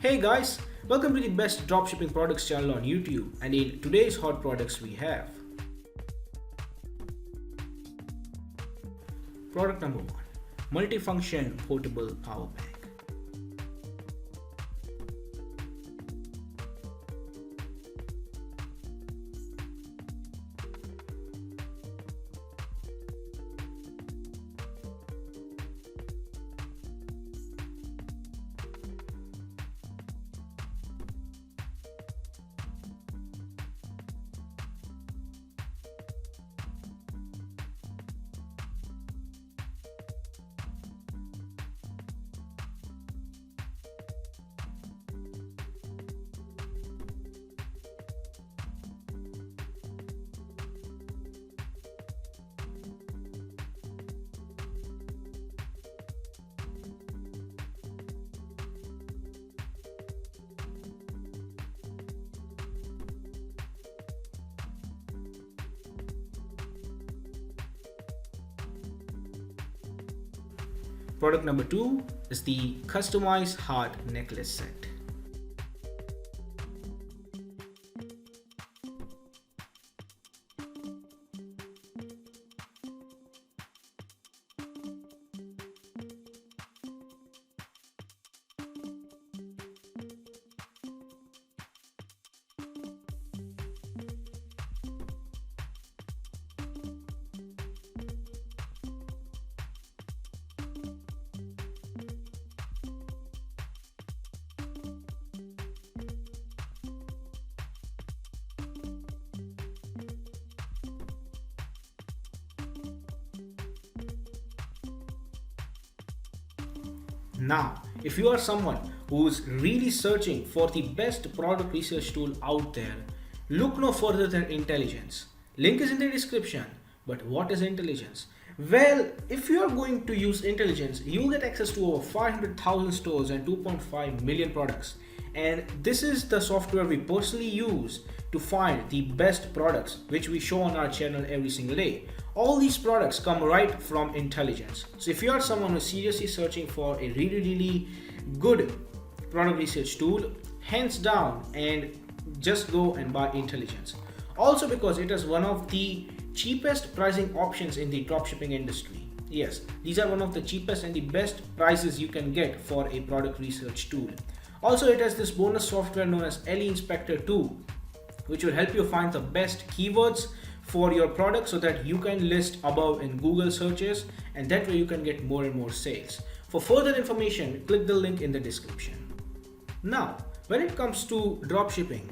Hey guys, welcome to the best dropshipping products channel on YouTube, and in today's hot products we have product number 1, multifunction portable power bank. Product number 2 is the customized heart necklace set. Now, if you are someone who's really searching for the best product research tool out there, look no further than Intelligence. Link is in the description. But what is Intelligence? Well, if you are going to use Intelligence, you'll get access to over 500,000 stores and 2.5 million products. And this is the software we personally use to find the best products which we show on our channel every single day. All these products come right from Intelligence. So if you are someone who's seriously searching for a really good product research tool, hands down, and just go and buy Intelligence. Also because it is one of the cheapest pricing options in the dropshipping industry. Yes, these are one of the cheapest and the best prices you can get for a product research tool. Also, it has this bonus software known as LE Inspector 2, which will help you find the best keywords for your product so that you can list above in Google searches, and that way you can get more and more sales. For further information, click the link in the description. Now, when it comes to dropshipping,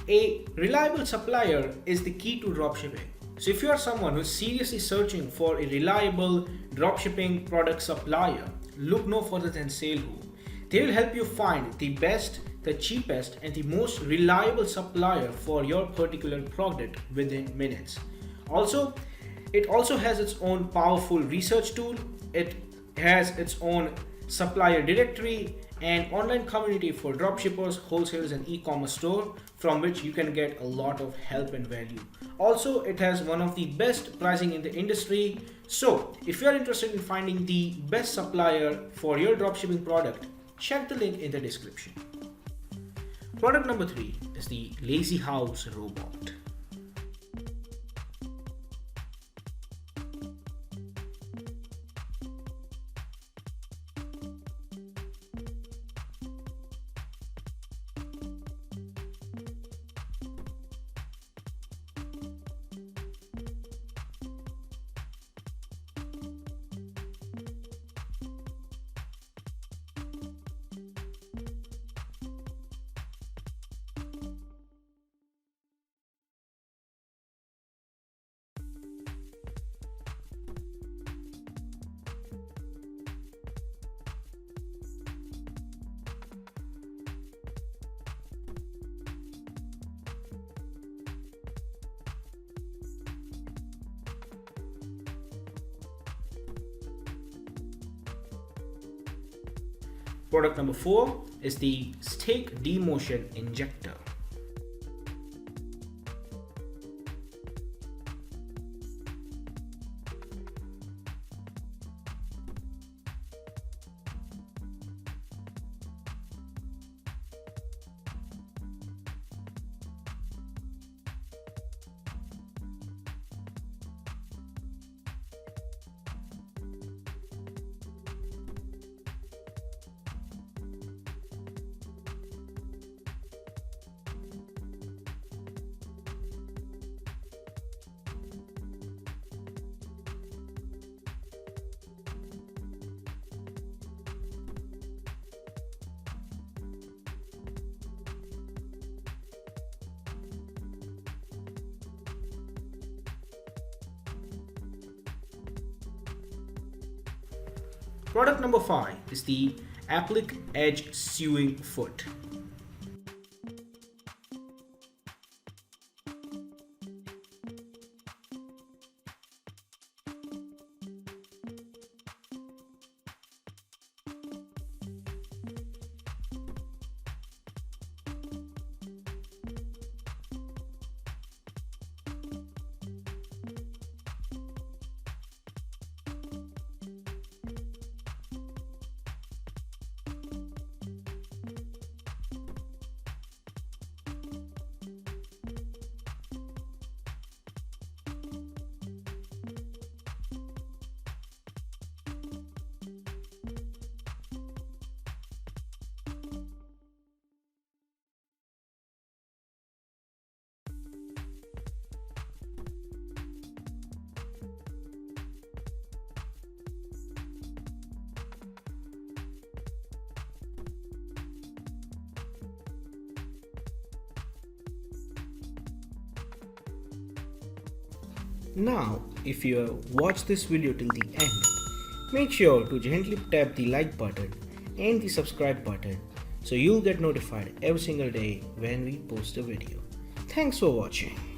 a reliable supplier is the key to dropshipping. So if you are someone who is seriously searching for a reliable dropshipping product supplier, look no further than SaleWho. They will help you find the best, the cheapest, and the most reliable supplier for your particular product within minutes. Also, it also has its own powerful research tool. It has its own supplier directory and online community for dropshippers, wholesalers, and e-commerce store from which you can get a lot of help and value. Also, it has one of the best pricing in the industry. So if you are interested in finding the best supplier for your dropshipping product, check the link in the description. Product number 3 is the Lazy House Robot. Product number 4 is the Stake Demotion Injector. Product number 5 is the Applique Edge Sewing Foot. Now, if you have watched this video till the end, make sure to gently tap the like button and the subscribe button so you'll get notified every single day when we post a video. Thanks for watching.